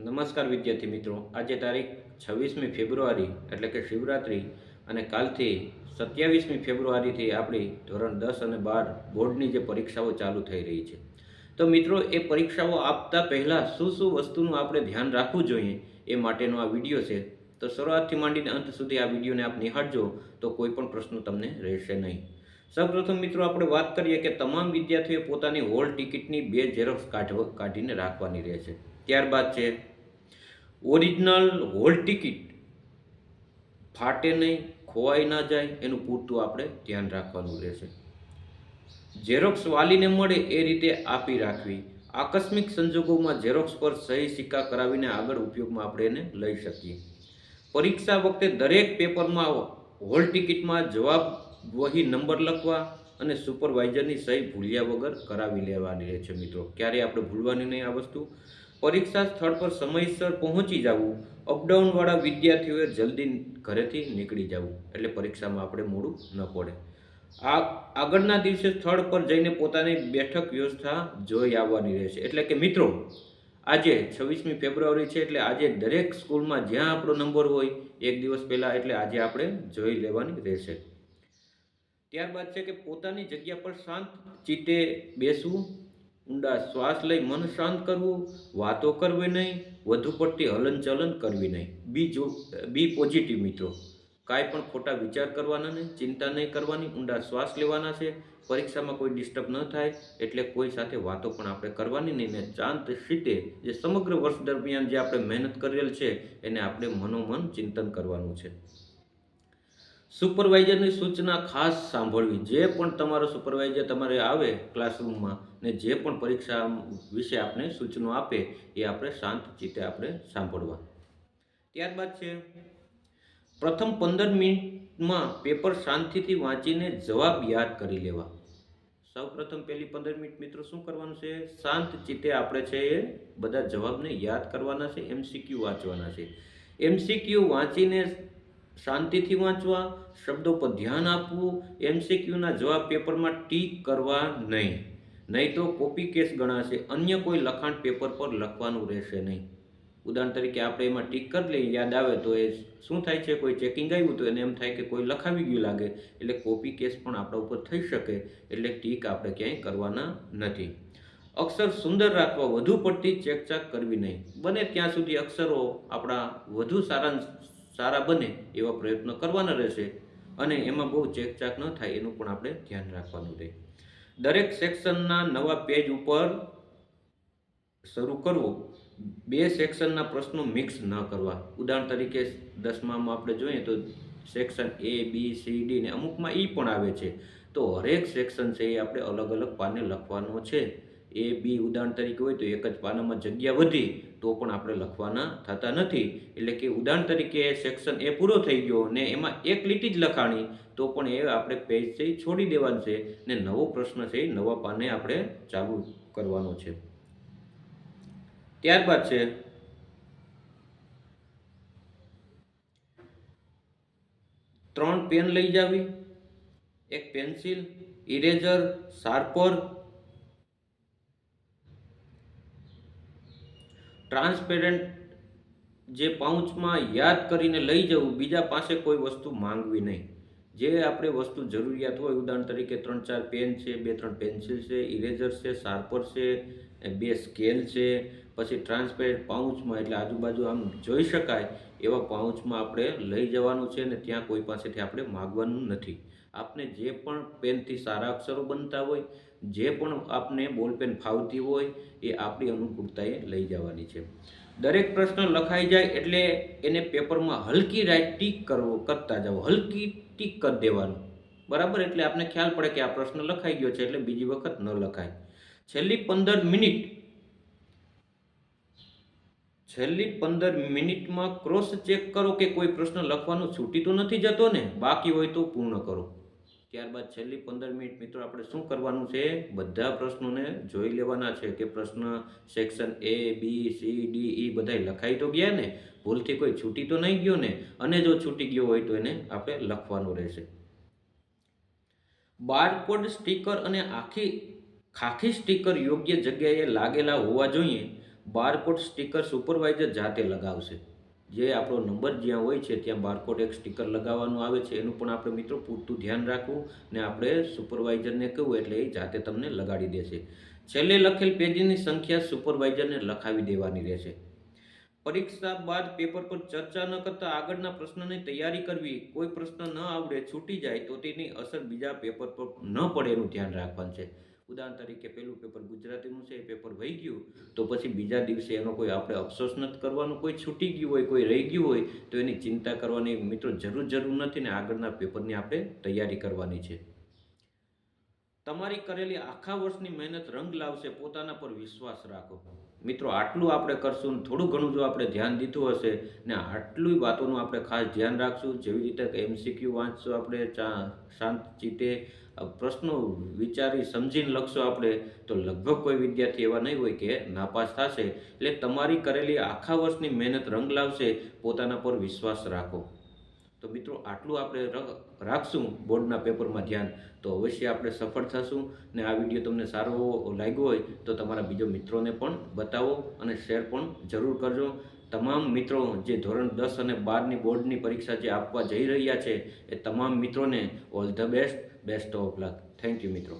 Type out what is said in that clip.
નમસ્કાર વિદ્યાર્થી મિત્રો, આજે તારીખ 26મી ફેબ્રુઆરી એટલે કે શિવરાત્રિ અને કાલથી 27મી ફેબ્રુઆરીથી આપણી ધોરણ 10 અને 12 બોર્ડની જે પરીક્ષાઓ ચાલુ થઈ રહી છે. તો મિત્રો, એ પરીક્ષાઓ આપતા પહેલાં શું શું વસ્તુનું આપણે ધ્યાન રાખવું જોઈએ એ માટેનો આ વિડીયો છે. તો શરૂઆતથી માંડીને અંત સુધી આ વિડીયોને આપ નિહાળજો તો કોઈ પણ પ્રશ્ન તમને રહેશે નહીં. સૌપ્રથમ મિત્રો, આપણે વાત કરીએ કે તમામ વિદ્યાર્થીઓએ પોતાની હોલ ટિકિટની 2 ઝેરોક્ષ કાઢીને રાખવાની રહેશે. ત્યારબાદ છે ઓરિજિનલ હોલ ટિકિટ ફાટે નહીં, ખોવાઈ ના જાય એનું પૂરતું આપણે ધ્યાન રાખવાનું રહેશે. ઝેરોક્ષ વાલીને મળે એ રીતે આપી રાખવી. આકસ્મિક સંજોગોમાં ઝેરોક્ષ પર સહી સિક્કા કરાવીને આગળ ઉપયોગમાં આપણે એને લઈ શકીએ. પરીક્ષા વખતે દરેક પેપરમાં હોલ ટિકિટમાં જવાબ વહી નંબર લખવા અને સુપરવાઇઝરની સહી ભૂલ્યા વગર કરાવી લેવાની રહે છે. મિત્રો, ક્યારેય આપણે ભૂલવાની નહીં આ વસ્તુ. પરીક્ષા સ્થળ પર સમયસર પહોંચી જવું. અપડાઉનવાળા વિદ્યાર્થીઓએ જલ્દી ઘરેથી નીકળી જવું એટલે પરીક્ષામાં આપણે મોડું ન પડે. આગળના દિવસે સ્થળ પર જઈને પોતાની બેઠક વ્યવસ્થા જોઈ આવવાની રહેશે. એટલે કે મિત્રો, આજે 26મી ફેબ્રુઆરી છે એટલે આજે દરેક સ્કૂલમાં જ્યાં આપણો નંબર હોય એક દિવસ પહેલાં એટલે આજે આપણે જોઈ લેવાની રહેશે. ત્યારબાદ છે કે પોતાની જગ્યા પર શાંત ચિત્તે બેસવું, ઊંડા શ્વાસ લઈ મન શાંત કરવું, વાતો કરવી નહીં, વધુ પડતી હલનચલન કરવી નહીં. બી પોઝિટિવ મિત્રો, કાંઈ પણ ખોટા વિચાર કરવાના નહીં, ચિંતા નહીં કરવાની, ઊંડા શ્વાસ લેવાના છે. પરીક્ષામાં કોઈ ડિસ્ટર્બ ન થાય એટલે કોઈ સાથે વાતો પણ આપણે કરવાની નહીં ને શાંત રીતે જે સમગ્ર વર્ષ દરમિયાન જે આપણે મહેનત કરેલ છે એને આપણે મનોમન ચિંતન કરવાનું છે. સુપરવાઇઝરની સૂચના ખાસ સાંભળવી. જે પણ તમારો સુપરવાઇઝર તમારે આવે ક્લાસરૂમમાં ને જે પણ પરીક્ષા વિશે આપણે સૂચનો આપે એ આપણે શાંત ચિત્તે આપણે સાંભળવા. ત્યારબાદ છે પ્રથમ 15 મિનિટમાં પેપર શાંતિથી વાંચીને જવાબ યાદ કરી લેવા. સૌપ્રથમ પહેલી 15 મિનિટ મિત્રો શું કરવાનું છે? શાંત ચિત્તે આપણે છે એ બધા જવાબને યાદ કરવાના છે, MCQ વાંચવાના છે. MCQ વાંચીને શાંતિથી વાંચવા, શબ્દો પર ધ્યાન આપવું. MCQના જવાબ પેપરમાં ટીક કરવા નહીં તો કોપી કેસ ગણાશે. અન્ય કોઈ લખાણ પેપર પર લખવાનું રહેશે નહીં. ઉદાહરણ તરીકે આપણે એમાં ટીક કરી લઈએ, યાદ આવે તો એ શું થાય છે, કોઈ ચેકિંગ આવ્યું તો એને એમ થાય કે કોઈ લખાવી ગયું લાગે એટલે કોપી કેસ પણ આપણા ઉપર થઈ શકે એટલે ટીક આપણે ક્યાંય કરવાના નથી. અક્ષર સુંદર રાખવા, વધુ પડતી ચેકચાક કરવી નહીં. બને ત્યાં સુધી અક્ષરો આપણા વધુ સારા બને એવા પ્રયત્નો કરવાના રહેશે અને એમાં બહુ ચેકચાક ન થાય એનું પણ આપણે ધ્યાન રાખવાનું રહે. દરેક સેક્શનના નવા પેજ ઉપર શરૂ કરવો. 2 સેક્શનના પ્રશ્નો મિક્સ ન કરવા. ઉદાહરણ તરીકે 10મામાં આપણે જોઈએ તો section A, B, C, D ને અમુકમાં E પણ આવે છે. તો હરેક સેક્શન છે એ આપણે અલગ અલગ પાને લખવાનો છે. A, B ઉદાહરણ તરીકે હોય તો એક જ પાનામાં જગ્યા વધી તો પણ આપણે લખવાના થતા નથી. એટલે કે ઉદાહરણ તરીકે સેક્શન A પૂરો થઈ ગયો ને એમાં એક લીટી જ લખાણી તો પણ એ આપણે પેજ છે છોડી દેવાનું છે ને નવો પ્રશ્ન છે નવા પાને આપણે ચાલુ કરવાનો છે. ત્યારબાદ છે ત્રણ પેન લઈ જાવી, એક પેન્સિલ, ઇરેઝર, શાર્પર, ટ્રાન્સપેરન્ટ જે પાઉચમાં યાદ કરીને લઈ જવું. બીજા પાસે કોઈ વસ્તુ માંગવી નહીં. જે આપણે વસ્તુ જરૂરિયાત હોય, ઉદાહરણ તરીકે 3-4 પેન છે, 2-3 પેન્સિલ છે, ઇરેઝર છે, શાર્પર છે, 2 સ્કેલ છે, પછી ટ્રાન્સપેરન્ટ પાઉચમાં એટલે આજુબાજુ આમ જોઈ શકાય એવા પાઉચમાં આપણે લઈ જવાનું છે ને ત્યાં કોઈ પાસેથી આપણે માગવાનું નથી. આપને જે પણ પેનથી સારા અક્ષરો બનતા હોય, જે પણ આપને બોલપેન ફાવતી હોય એ આપણી અનુકૂળતાએ લઈ જવાની છે. દરેક પ્રશ્ન લખાઈ જાય એટલે એને પેપરમાં હલકી ટીક કરતા જાઓ, હલકી ટીક કરી દેવાનું, બરાબર? એટલે આપને ખ્યાલ પડે કે આ પ્રશ્ન લખાઈ ગયો છે એટલે બીજી વખત ન લખાય. છેલ્લી 15 મિનિટમાં ક્રોસ ચેક કરો કે કોઈ પ્રશ્ન લખવાનું છૂટી તો નથી જતો ને, બાકી હોય તો પૂર્ણ કરો. ત્યારબાદ છેલ્લી 15 મિનિટ મિત્રો આપણે શું કરવાનું છે? બધા પ્રશ્નોને જોઈ લેવાના છે કે પ્રશ્ન section A, B, C, D, E બધાય લખાઈ તો ગયા ને, ભૂલથી કોઈ છૂટી તો નહીં ગયો ને, અને જો છૂટી ગયો હોય તો એને આપણે લખવાનું રહેશે. બારકોડ સ્ટીકર અને ખાખી સ્ટીકર યોગ્ય જગ્યાએ લાગેલા હોવા જોઈએ. બારકોડ સ્ટીકર સુપરવાઇઝર જાતે લગાવશે. જે આપણો નંબર જ્યાં હોય છે ત્યાં બારકોડ એક સ્ટીકર લગાવવાનું આવે છે, એનું પણ આપણે મિત્રો પૂરતું ધ્યાન રાખવું ને આપણે સુપરવાઇઝરને કહેવું એટલે એ જાતે તમને લગાડી દેશે. છેલ્લે લખેલ પેજની સંખ્યા સુપરવાઇઝરને લખાવી દેવાની રહેશે. પરીક્ષા બાદ પેપર પર ચર્ચા ન કરતા આગળના પ્રશ્નની તૈયારી કરવી. કોઈ પ્રશ્ન ન આવડે, છૂટી જાય તો તેની અસર બીજા પેપર પર ન પડે એનું ધ્યાન રાખવાનું છે. ઉદાહરણ તરીકે પહેલું પેપર ગુજરાતીનું છે, એ પેપર વહી ગયું તો પછી બીજા દિવસે એનો કોઈ આપણે અફસોસ નથી કરવાનો. કોઈ છૂટી ગયું હોય, કોઈ રહી ગયું હોય તો એની ચિંતા કરવાની મિત્રો જરૂર નથી ને આગળના પેપરની આપણે તૈયારી કરવાની છે. તમારી કરેલી આખા વર્ષની મહેનત રંગ લાવશે, પોતાના પર વિશ્વાસ રાખો. મિત્રો આટલું આપણે કરશું, થોડું ઘણું જો આપણે ધ્યાન દીધું હશે ને આટલી વાતોનું આપણે ખાસ ધ્યાન રાખશું, જેવી રીતે MCQ વાંચશું, આપણે શાંત ચિત્તે પ્રશ્નો વિચારી સમજીને લખશો આપણે, તો લગભગ કોઈ વિદ્યાર્થી એવા નહીં હોય કે નાપાસ થશે. એટલે તમારી કરેલી આખા વર્ષની મહેનત રંગ લાવશે, પોતાના પર વિશ્વાસ રાખો. તો મિત્રો આટલું આપણે રાખશું બોર્ડના પેપરમાં ધ્યાન, તો અવશ્ય આપણે સફળ થશું. ને આ વિડીયો તમને સારો લાગ્યો હોય તો તમારા બીજા મિત્રોને પણ બતાવો અને શેર પણ જરૂર કરજો. તમામ મિત્રો જે ધોરણ 10 અને 12ની બોર્ડની પરીક્ષા જે આપવા જઈ રહ્યા છે એ તમામ મિત્રોને all the best of luck. Thank you મિત્રો.